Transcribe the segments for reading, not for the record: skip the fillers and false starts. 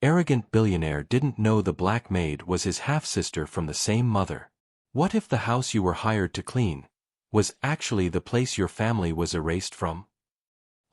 Arrogant billionaire didn't know the black maid was his half-sister from the same mother. What if the house you were hired to clean was actually the place your family was erased from?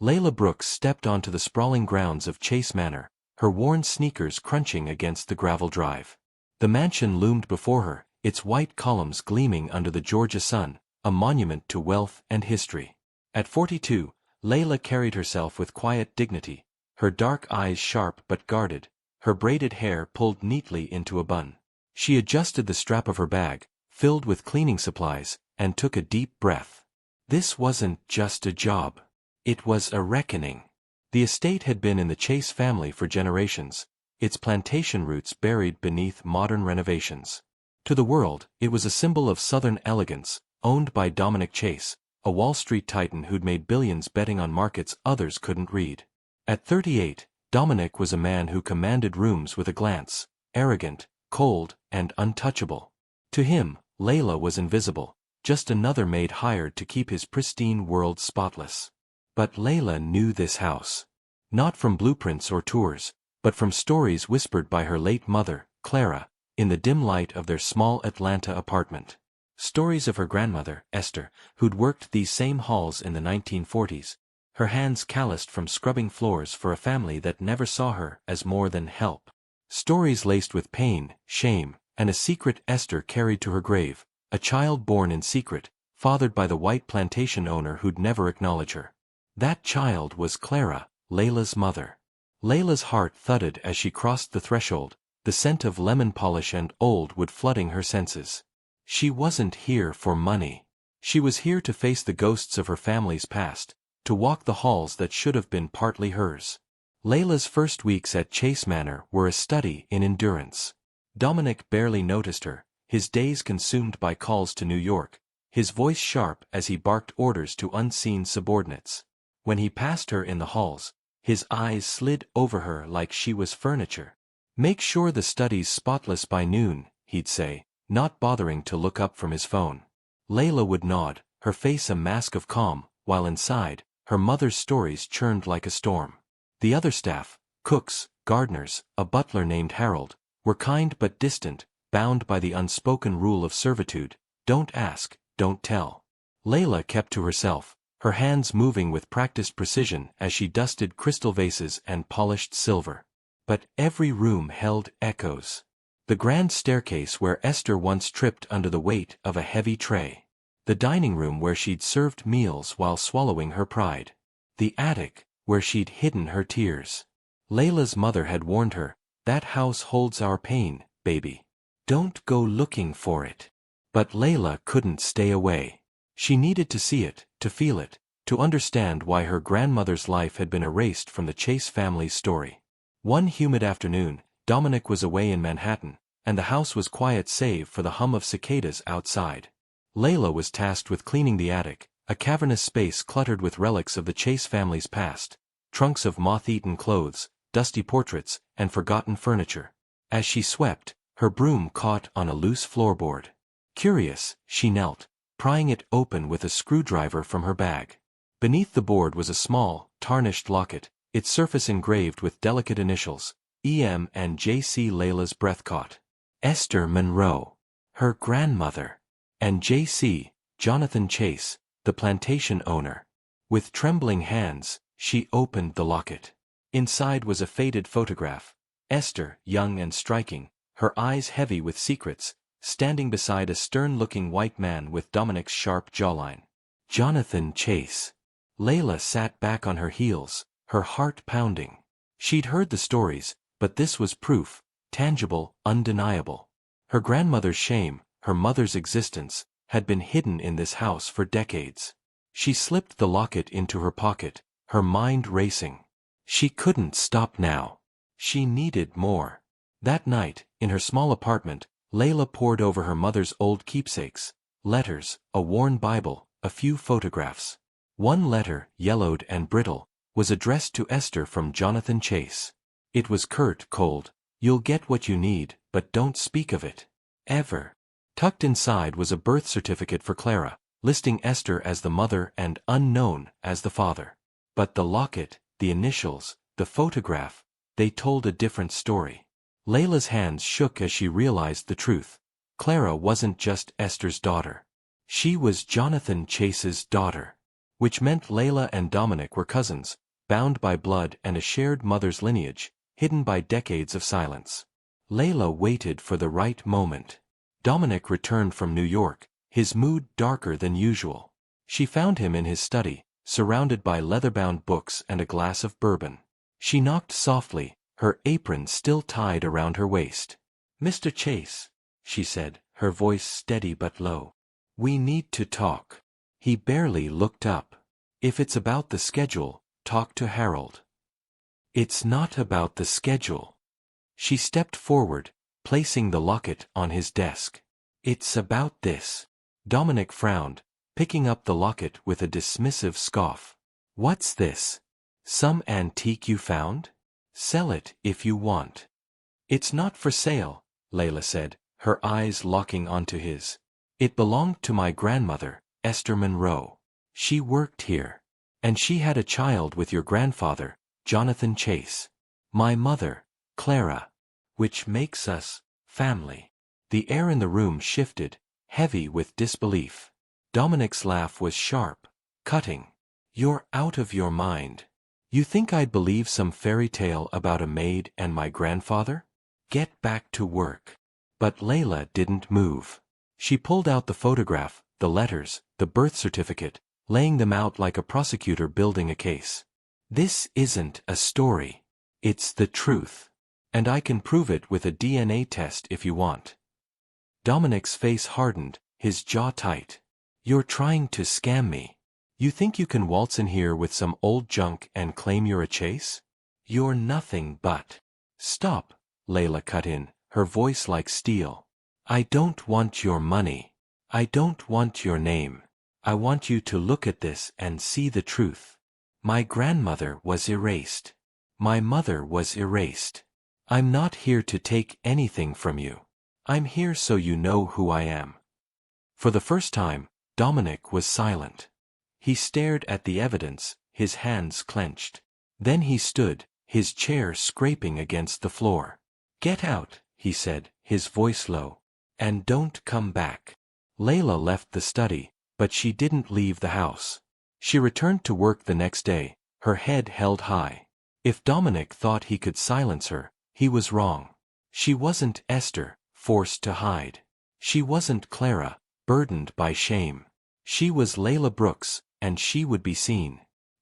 Layla Brooks stepped onto the sprawling grounds of Chase Manor, her worn sneakers crunching against the gravel drive. The mansion loomed before her, its white columns gleaming under the Georgia sun, a monument to wealth and history. At 42, Layla carried herself with quiet dignity, her dark eyes sharp but guarded, her braided hair pulled neatly into a bun. She adjusted the strap of her bag, filled with cleaning supplies, and took a deep breath. This wasn't just a job. It was a reckoning. The estate had been in the Chase family for generations, its plantation roots buried beneath modern renovations. To the world, it was a symbol of Southern elegance, owned by Dominic Chase, a Wall Street titan who'd made billions betting on markets others couldn't read. At 38, Dominic was a man who commanded rooms with a glance, arrogant, cold, and untouchable. To him, Layla was invisible, just another maid hired to keep his pristine world spotless. But Layla knew this house. Not from blueprints or tours, but from stories whispered by her late mother, Clara, in the dim light of their small Atlanta apartment. Stories of her grandmother, Esther, who'd worked these same halls in the 1940s, her hands calloused from scrubbing floors for a family that never saw her as more than help. Stories laced with pain, shame, and a secret Esther carried to her grave, a child born in secret, fathered by the white plantation owner who'd never acknowledge her. That child was Clara, Layla's mother. Layla's heart thudded as she crossed the threshold, the scent of lemon polish and old wood flooding her senses. She wasn't here for money. She was here to face the ghosts of her family's past, to walk the halls that should have been partly hers. Layla's first weeks at Chase Manor were a study in endurance. Dominic barely noticed her, his days consumed by calls to New York, his voice sharp as he barked orders to unseen subordinates. When he passed her in the halls, his eyes slid over her like she was furniture. "Make sure the study's spotless by noon," he'd say, not bothering to look up from his phone. Layla would nod, her face a mask of calm, while inside, her mother's stories churned like a storm. The other staff, cooks, gardeners, a butler named Harold, were kind but distant, bound by the unspoken rule of servitude, don't ask, don't tell. Layla kept to herself, her hands moving with practiced precision as she dusted crystal vases and polished silver. But every room held echoes. The grand staircase where Esther once tripped under the weight of a heavy tray. The dining room where she'd served meals while swallowing her pride. The attic, where she'd hidden her tears. Layla's mother had warned her, "That house holds our pain, baby. Don't go looking for it." But Layla couldn't stay away. She needed to see it, to feel it, to understand why her grandmother's life had been erased from the Chase family's story. One humid afternoon, Dominic was away in Manhattan, and the house was quiet save for the hum of cicadas outside. Layla was tasked with cleaning the attic, a cavernous space cluttered with relics of the Chase family's past, trunks of moth-eaten clothes, dusty portraits, and forgotten furniture. As she swept, her broom caught on a loose floorboard. Curious, she knelt, prying it open with a screwdriver from her bag. Beneath the board was a small, tarnished locket, its surface engraved with delicate initials, E.M. and J.C. Layla's breath caught. Esther Monroe, her grandmother, and J.C., Jonathan Chase, the plantation owner. With trembling hands, she opened the locket. Inside was a faded photograph. Esther, young and striking, her eyes heavy with secrets, standing beside a stern-looking white man with Dominic's sharp jawline. Jonathan Chase. Layla sat back on her heels, her heart pounding. She'd heard the stories, but this was proof, tangible, undeniable. Her grandmother's shame, her mother's existence, had been hidden in this house for decades. She slipped the locket into her pocket, her mind racing. She couldn't stop now. She needed more. That night, in her small apartment, Layla pored over her mother's old keepsakes, letters, a worn Bible, a few photographs. One letter, yellowed and brittle, was addressed to Esther from Jonathan Chase. It was curt, cold. "You'll get what you need, but don't speak of it. Ever." Tucked inside was a birth certificate for Clara, listing Esther as the mother and Unknown as the father. But the locket, the initials, the photograph, they told a different story. Layla's hands shook as she realized the truth. Clara wasn't just Esther's daughter. She was Jonathan Chase's daughter. Which meant Layla and Dominic were cousins, bound by blood and a shared mother's lineage, hidden by decades of silence. Layla waited for the right moment. Dominic returned from New York, his mood darker than usual. She found him in his study, surrounded by leather-bound books and a glass of bourbon. She knocked softly, her apron still tied around her waist. "Mr. Chase," she said, her voice steady but low. "We need to talk." He barely looked up. "If it's about the schedule, talk to Harold." "It's not about the schedule." She stepped forward, placing the locket on his desk. "It's about this." Dominic frowned, picking up the locket with a dismissive scoff. "What's this? Some antique you found? Sell it if you want." "It's not for sale," Layla said, her eyes locking onto his. "It belonged to my grandmother, Esther Monroe. She worked here. And she had a child with your grandfather, Jonathan Chase. My mother, Clara. Which makes us family." The air in the room shifted, heavy with disbelief. Dominic's laugh was sharp, cutting. "You're out of your mind. You think I'd believe some fairy tale about a maid and my grandfather? Get back to work." But Layla didn't move. She pulled out the photograph, the letters, the birth certificate, laying them out like a prosecutor building a case. "This isn't a story. It's the truth. And I can prove it with a DNA test if you want." Dominic's face hardened, his jaw tight. "You're trying to scam me. You think you can waltz in here with some old junk and claim you're a Chase? You're nothing but—" "Stop," Layla cut in, her voice like steel. "I don't want your money. I don't want your name. I want you to look at this and see the truth. My grandmother was erased. My mother was erased. I'm not here to take anything from you. I'm here so you know who I am." For the first time, Dominic was silent. He stared at the evidence, his hands clenched. Then he stood, his chair scraping against the floor. "Get out," he said, his voice low. "And don't come back." Layla left the study, but she didn't leave the house. She returned to work the next day, her head held high. If Dominic thought he could silence her, he was wrong. She wasn't Esther, forced to hide. She wasn't Clara, burdened by shame. She was Layla Brooks, and she would be seen.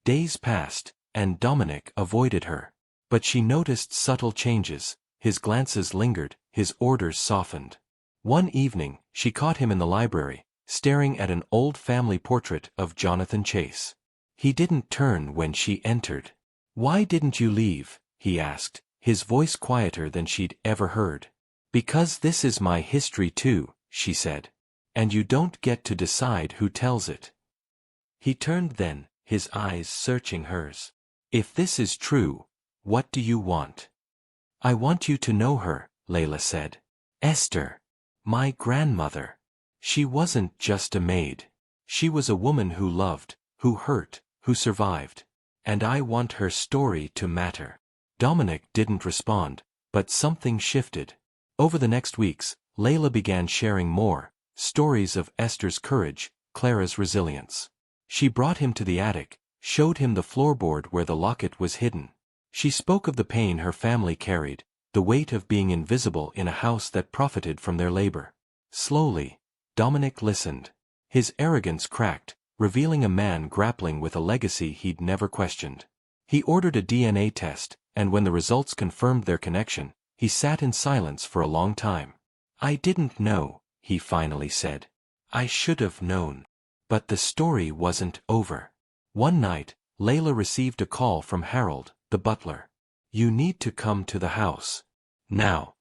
Days passed, and Dominic avoided her. But she noticed subtle changes. His glances lingered, his orders softened. One evening, she caught him in the library, staring at an old family portrait of Jonathan Chase. He didn't turn when she entered. "Why didn't you leave?" he asked, his voice quieter than she'd ever heard. "Because this is my history too," she said. "And you don't get to decide who tells it." He turned then, his eyes searching hers. "If this is true, what do you want?" "I want you to know her," Layla said. "Esther. My grandmother. She wasn't just a maid. She was a woman who loved, who hurt, who survived. And I want her story to matter." Dominic didn't respond, but something shifted. Over the next weeks, Layla began sharing more, stories of Esther's courage, Clara's resilience. She brought him to the attic, showed him the floorboard where the locket was hidden. She spoke of the pain her family carried, the weight of being invisible in a house that profited from their labor. Slowly, Dominic listened. His arrogance cracked, revealing a man grappling with a legacy he'd never questioned. He ordered a DNA test, and when the results confirmed their connection, he sat in silence for a long time. "I didn't know," he finally said. "I should have known." But the story wasn't over. One night, Layla received a call from Harold, the butler. "You need to come to the house. Now."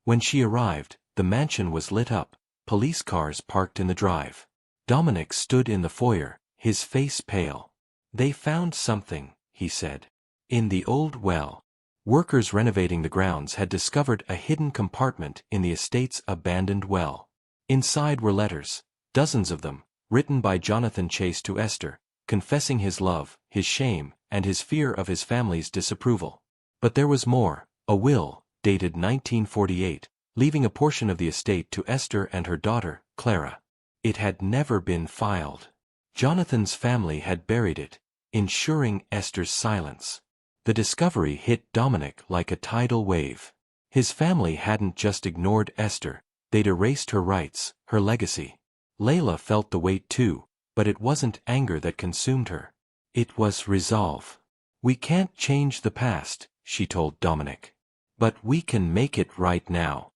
When she arrived, the mansion was lit up, police cars parked in the drive. Dominic stood in the foyer, his face pale. "They found something," he said. "In the old well." Workers renovating the grounds had discovered a hidden compartment in the estate's abandoned well. Inside were letters, dozens of them, written by Jonathan Chase to Esther, confessing his love, his shame, and his fear of his family's disapproval. But there was more, A will, dated 1948, leaving a portion of the estate to Esther and her daughter, Clara. It had never been filed. Jonathan's family had buried it, ensuring Esther's silence. The discovery hit Dominic like a tidal wave. His family hadn't just ignored Esther, they'd erased her rights, her legacy. Layla felt the weight too, but it wasn't anger that consumed her. It was resolve. "We can't change the past," she told Dominic. "But we can make it right now."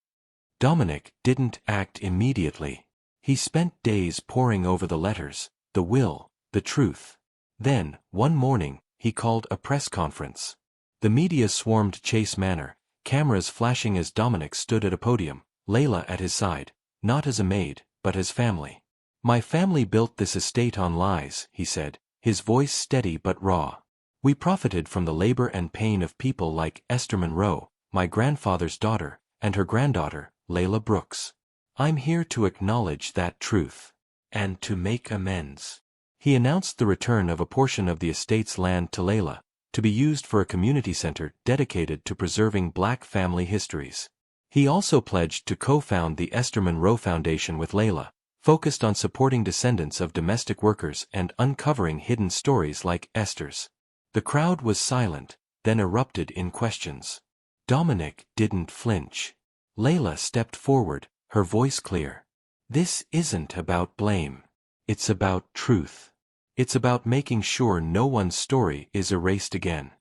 Dominic didn't act immediately. He spent days poring over the letters, the will, the truth. Then, one morning, he called a press conference. The media swarmed Chase Manor, cameras flashing as Dominic stood at a podium, Layla at his side, not as a maid, but as family. "My family built this estate on lies," he said, his voice steady but raw. "We profited from the labor and pain of people like Esther Monroe, my grandfather's daughter, and her granddaughter, Layla Brooks. I'm here to acknowledge that truth. And to make amends." He announced the return of a portion of the estate's land to Layla, to be used for a community center dedicated to preserving Black family histories. He also pledged to co-found the Esther Monroe Foundation with Layla, focused on supporting descendants of domestic workers and uncovering hidden stories like Esther's. The crowd was silent, then erupted in questions. Dominic didn't flinch. Layla stepped forward, her voice clear. "This isn't about blame. It's about truth. It's about making sure no one's story is erased again."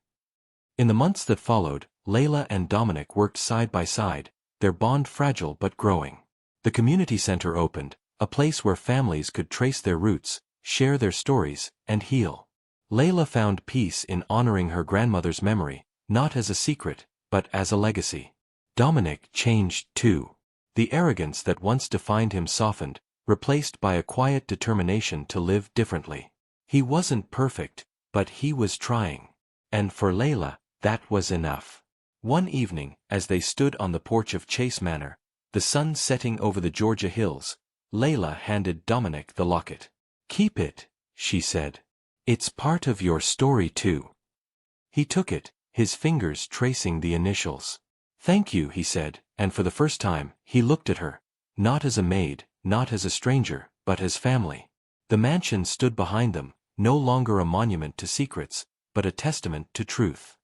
In the months that followed, Layla and Dominic worked side by side, their bond fragile but growing. The community center opened, a place where families could trace their roots, share their stories, and heal. Layla found peace in honoring her grandmother's memory, not as a secret, but as a legacy. Dominic changed too. The arrogance that once defined him softened, replaced by a quiet determination to live differently. He wasn't perfect, but he was trying. And for Layla, that was enough. One evening, as they stood on the porch of Chase Manor, the sun setting over the Georgia hills, Layla handed Dominic the locket. "Keep it," she said. "It's part of your story too." He took it, his fingers tracing the initials. "Thank you," he said, and for the first time, he looked at her, not as a maid, not as a stranger, but as family. The mansion stood behind them, no longer a monument to secrets, but a testament to truth.